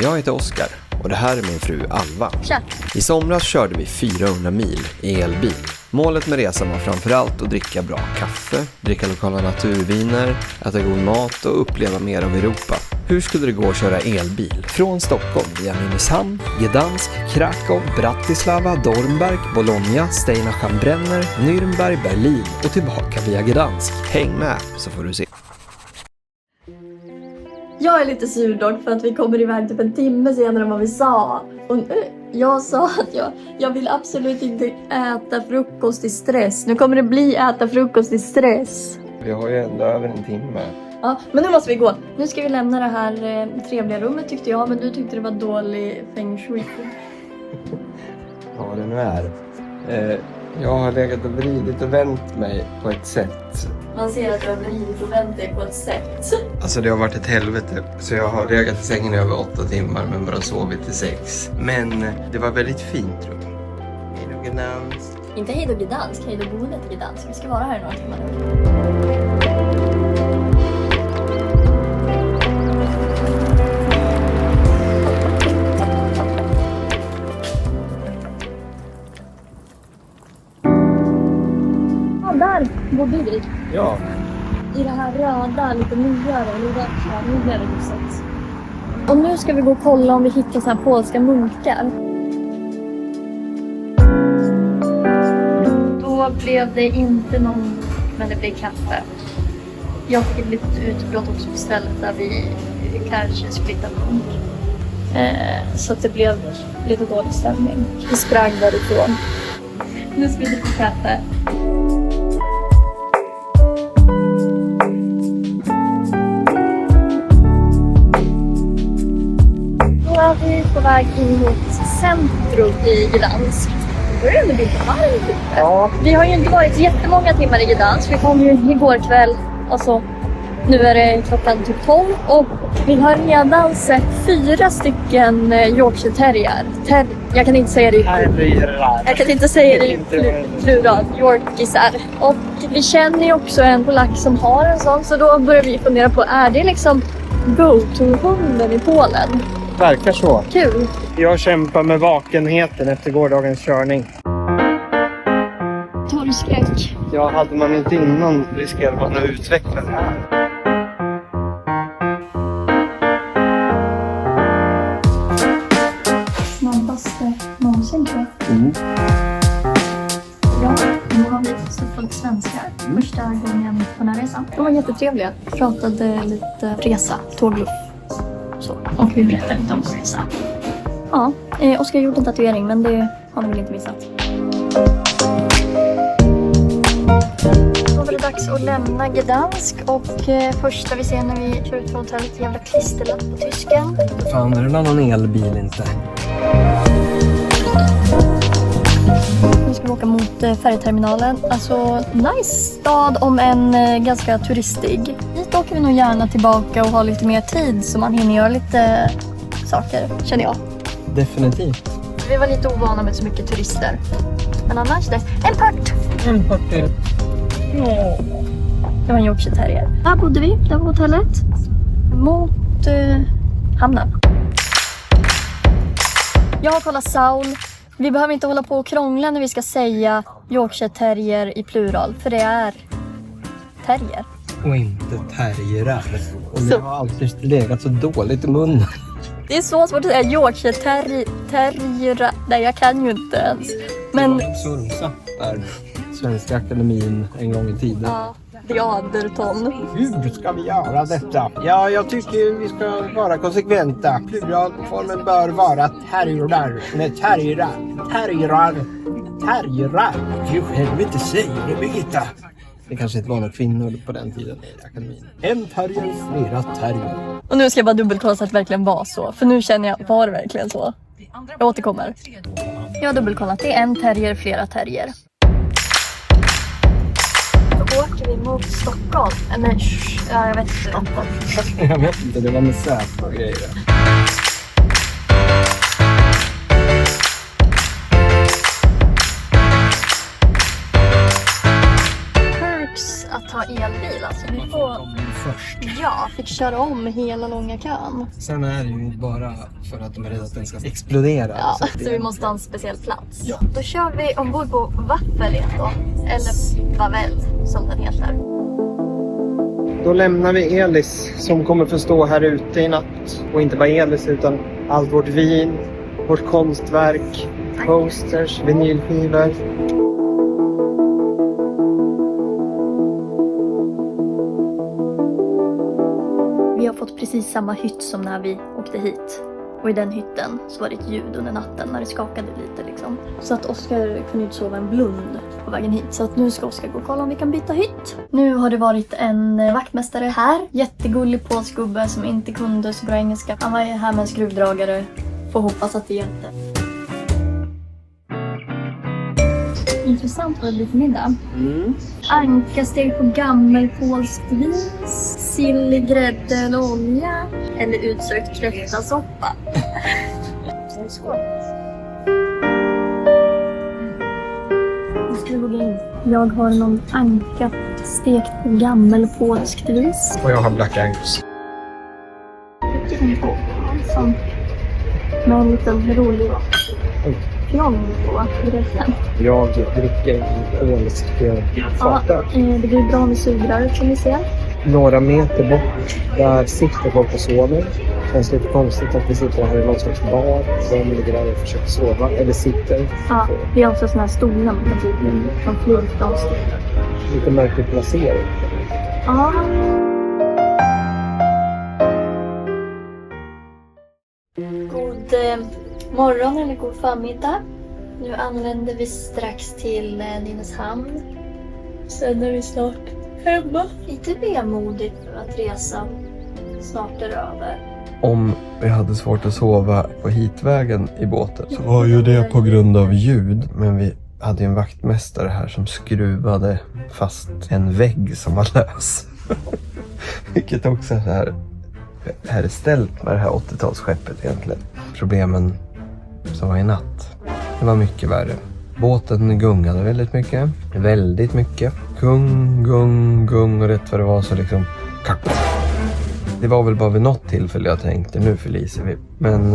Jag heter Oskar och det här är min fru Alva. Tja. I somras körde vi 400 mil i elbil. Målet med resan var framförallt att dricka bra kaffe, dricka lokala naturviner, äta god mat och uppleva mer av Europa. Hur skulle det gå att köra elbil? Från Stockholm via Nynäshamn, Gdansk, Krakow, Bratislava, Dornberg, Bologna, Steinach-am-Brenner, Nürnberg, Berlin och tillbaka via Gdansk. Häng med så får du se. Jag är lite sur dock för att vi kommer iväg typ en timme senare än vad vi sa. Och jag sa att jag vill absolut inte äta frukost i stress. Nu kommer det bli äta frukost i stress. Vi har ju ändå över en timme. Ja, men nu måste vi gå. Nu ska vi lämna det här trevliga rummet tyckte jag. Men du tyckte det var dålig feng shui. Ja, det nu är. Jag har legat och vridit och vänt mig på ett sätt. Man ser att du har vridit och vänt dig på ett sätt. Alltså det har varit ett helvete. Så jag har legat i sängen i över 8 timmar men bara sovit till 6. Men det var väldigt fint rum. Hej då Gdansk. Inte hej då Gdansk, hej då boendet Gdansk. Vi ska vara här några timmar nu. Där bodde vi. Ja. I det här röda, lite nyare huset. Och nu ska vi gå och kolla om vi hittar så här polska munkar. Då blev det inte någon, men det blev kaffe. Jag fick ett litet utbrott också på stället där vi kanske skulle hitta munk. Så att det blev lite dålig stämning. Vi sprang därifrån. Nu ska vi dricka kaffe. Vi är på väg in mot centrum i Gdansk. Det börjar bli varmt ute. Ja. Vi har ju inte varit jättemånga timmar i Gdansk. Vi kom ju igår kväll. Alltså, nu är det klockan typ 12. Och vi har redan sett 4 stycken Yorkshire terrier. Jag kan inte säga det i plural. Yorkisar. Och vi känner ju också en polack som har en sån. Så då börjar vi fundera på, är det liksom go-to-hunden i Polen? Verkar så. Kul. Jag kämpar med vakenheten efter gårdagens körning. Torgskräck. Ja, hade man inte innan riskerade man att utveckla det här. Snabbaste någonsin tror jag. Ja, nu har vi fullt svenskar. Första gången på den här resan. De var jättetrevliga. Pratade lite resa, tågluff. Så. Och vi berättade lite om resa. Ja, Oskar gjorde en tatuering men det har ni väl inte missat. Då var det dags att lämna Gdansk och första vi ser när vi kör ut från hotellet jävla klisterlapp på tysken. Fan, är det någon elbil inte? Nu ska vi åka mot färjeterminalen. Alltså, nice stad om en ganska turistig. Dit åker vi nog gärna tillbaka och har lite mer tid så man hinner göra lite saker, känner jag. Definitivt. Vi var lite ovana med så mycket turister. Men annars det. En part! En part till. Det var en Yorkshire terrier. Här bodde vi, där var hotellet. Mot hamnen. Jag har kollat Saul. Vi behöver inte hålla på och krångla när vi ska säga Yorkshire terrier i plural. För det är terrier. Och inte terrierar. Och det har alltid legat så dåligt i munnen. Det är så svårt att säga Yorkshire terrier. Nej, jag kan ju inte ens. Men Det var Sunsa där. Svenska akademin en gång i tiden. ja, The Aderton. Hur ska vi göra detta? Ja, jag tycker vi ska vara konsekventa. Pluralformen bör vara terrirar. Med terrirar. Terrirar. Terrirar. Du själv inte säger det, Birgitta. Det kanske inte var några kvinnor på den tiden i akademin. En terrier, flera terrier. Och nu ska jag bara dubbelkolla så att det verkligen var så. För nu känner jag, var det verkligen så? Jag återkommer. Jag har dubbelkollat. Det är en terrier, flera terrier. Då åker vi mot Stockholm. Eller, ja, jag vet inte. Jag vet inte, det var med sätt och grejer. Perks att ta elbil. Alltså, vi får Först. Ja, fick köra om hela långa kön. Sen är det ju bara för att de är rädda att den ska explodera. Ja, så vi måste ha en speciell plats. Ja. Då kör vi ombord på Vaffel då. Eller Vavel som den heter. Då lämnar vi Elis som kommer få stå här ute i natt. Och inte bara Elis utan allt vårt vin, vårt konstverk, posters, vinylskivor. Vi har fått precis samma hytt som när vi åkte hit. Och i den hytten så var det ett ljud under natten när det skakade lite liksom. Så att Oskar kunde inte sova en blund på vägen hit. Så att nu ska Oskar gå och kolla om vi kan byta hytt. Nu har det varit en vaktmästare här. Jättegullig polsk gubbe som inte kunde så bra engelska. Han var här med en skruvdragare. Får hoppas att det hjälpte. Intressant vad det blir för middag. Ankasteg på gammelpolskt vis, sill i grädde eller olja eller utsökt kräftasoppa. Skål. Nu ska vi gå in. Jag har någon anka stekt på gammelpolskt vis. Och jag har Black Angus. Som med en liten rolig fjong på grädden. Jag dricker en polsk fata. Det blir bra med sugröret som ni ser. Några meter bort, där sitter folk och sover. Det känns lite konstigt att vi sitter här i någon slags bar. De ligger där och försöker sova, eller sitter. Ja, vi har också såna här stolar man kan typ från flygplanssteg. Lite märklig placering. Ja. God morgon eller god förmiddag. Nu anländer vi strax till Nynäshamn. Sen är vi snart hemma. Lite vemodigt för att resan snart är över. Om vi hade svårt att sova på hitvägen i båten så var ju det på grund av ljud. Men vi hade ju en vaktmästare här som skruvade fast en vägg som var lös. Vilket också är ställt med det här 80-talsskeppet egentligen. Problemen som var i natt. Det var mycket värre. Båten gungade väldigt mycket. Väldigt mycket. Gung och rätt vad det var så liksom kack. Det var väl bara vid något tillfälle jag tänkte nu förliser vi. Men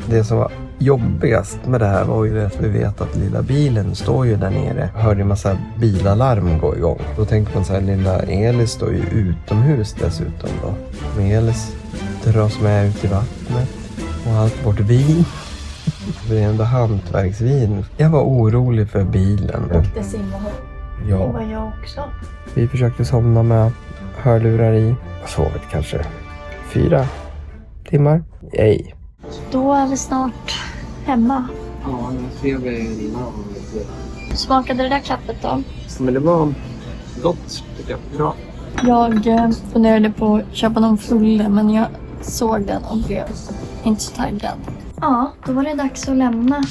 det som var jobbigast med det här var ju att vi vet att lilla bilen står ju där nere. Hörde en massa bilalarm gå igång. Då tänker man så här, lilla Elis står ju utomhus dessutom då. Men Elis dras med ut i vattnet. Och allt vårt vin. Det är ändå hantverksvin. Jag var orolig för bilen. Och det simmar. Ja. Det var jag också. Vi försökte somna med hörlurar i. Jag sovit kanske 4 timmar. Yay. Då är vi snart hemma. Ja, nu ser vi innan. Smakade det där kaffet då? Men det var gott, tycker jag. Bra. Jag funderade på att köpa någon fulle men jag såg den och blev inte så taggad. Ja, då var det dags att lämna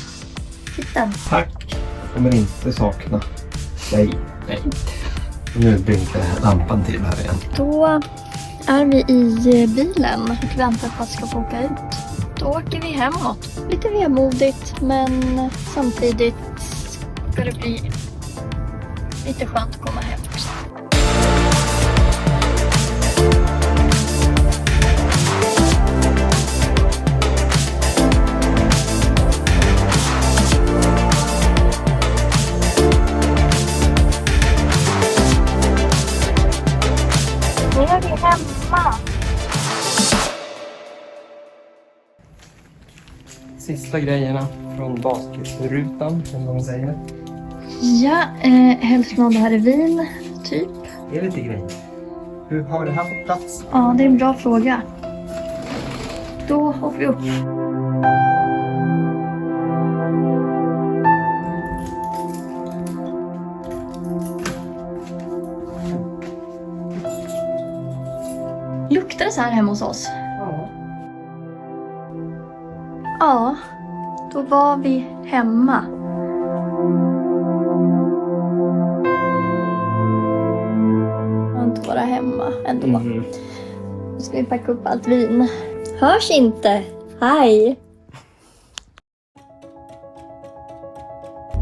hytten. Tack. Jag kommer inte sakna. Nej. Nu blinkar lampan till här igen. Då är vi i bilen och väntar på att ska få åka ut. Då åker vi hemåt. Lite vemodigt men samtidigt ska det bli lite skönt att komma hem också. Nu är vi hemma. Sista grejerna från basketrutan, som de säger. Ja, hälften av det här är vin, typ. Det är lite grejer. Hur har det här fått plats? Ja, det är en bra fråga. Då åker vi upp. Luktar det så här hemma hos oss? Ja. Ja, då var vi hemma. Inte vara hemma ändå. Nu ska vi packa upp allt vin. Hörs inte. Hej!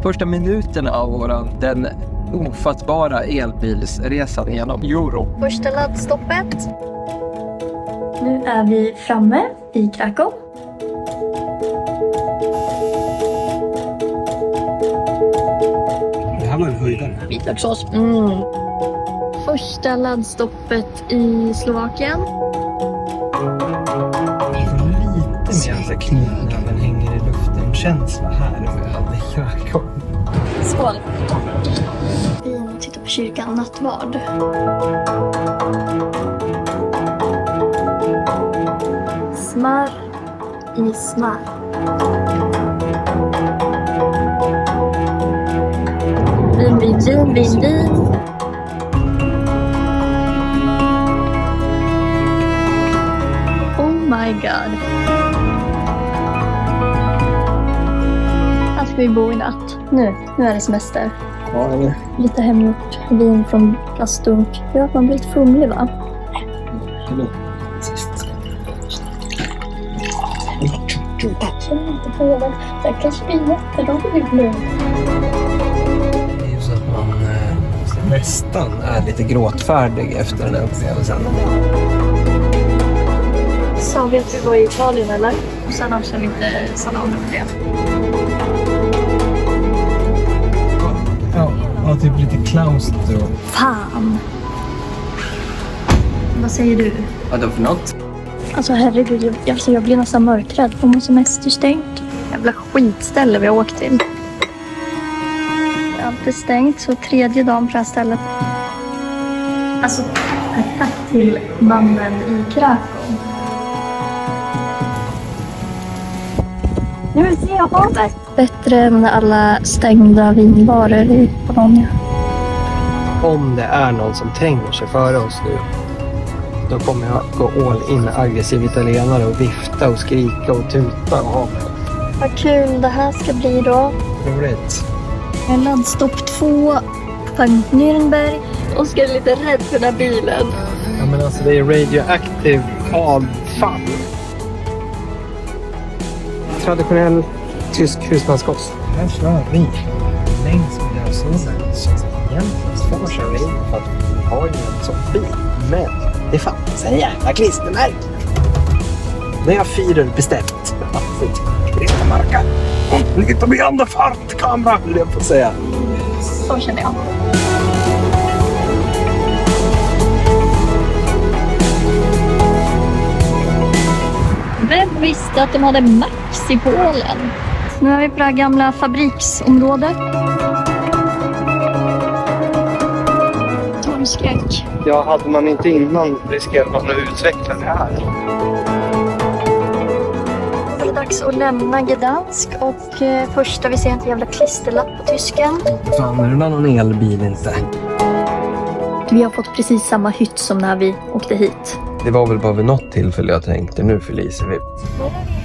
Första minuterna av den ofattbara elbilsresan genom Euro. Första laddstoppet. Nu är vi framme i Krakow. Det här var en höjdare. Vitlökssås. Första laddstoppet i Slovakien. Lite mer så knytnäven hänger i luften känsla här över Krakow. Skål! Vi tittar på kyrkan nattvard. Smör i smör. Vin. Oh my god. Här ska vi bo i natt. Nu är det semester. Ja, eller? Lite hemgjort vin från plastdunk. Gör att man blir lite fumlig, va? Känner inte på det. Det kanske blir jätteroligt nu. Det är ju så att man nästan är lite gråtfärdig efter den här upplevelsen. Sa vi att vi var i Italien, eller? Och sen också lite salonger för det. Ja, typ lite klaustro. Fan! Vad säger du? Vadå för något? Alltså herregud, jag blir nästan mörkrädd. Hon har semesterstängt. Jävla skitställe vi har åkt till. Allt är stängt, så 3:e dagen på det här stället. Alltså, tack till mannen i Krakow. Nu ser jag havet. Bättre än alla stängda vinbarer i Bologna. Om det är någon som tränger sig före oss nu, då kommer jag gå all in aggressiv italienare och vifta och skrika och tuta och ha. Vad kul det här ska bli då. Roligt. Laddstopp 2 på Nürnberg. Oskar är lite rädd för den här bilen. Ja, men alltså det är radioaktiv avfall. Traditionell tysk husmanskost. Här kör vi längs miljözonen. Så egentligen får kör vi för att vi har ju en sån bil. Men det fanns en jävla klistermärke. Det har Führer beställt. Greta Marka. Lite beyond the fart kamera, vill jag få säga. Så känner jag. Vem visste att de hade Max i Polen? Nu är vi på det här gamla fabriksområdet. Torgskräck. Ja, hade man inte innan riskerat man att utveckla det här. Det är dags att lämna Gdansk och första vi ser en jävla klisterlapp på tysken. Fan, är det någon elbil inte? Vi har fått precis samma hytt som när vi åkte hit. Det var väl bara vid något tillfälle jag tänkte nu förliser vi. Nu är vi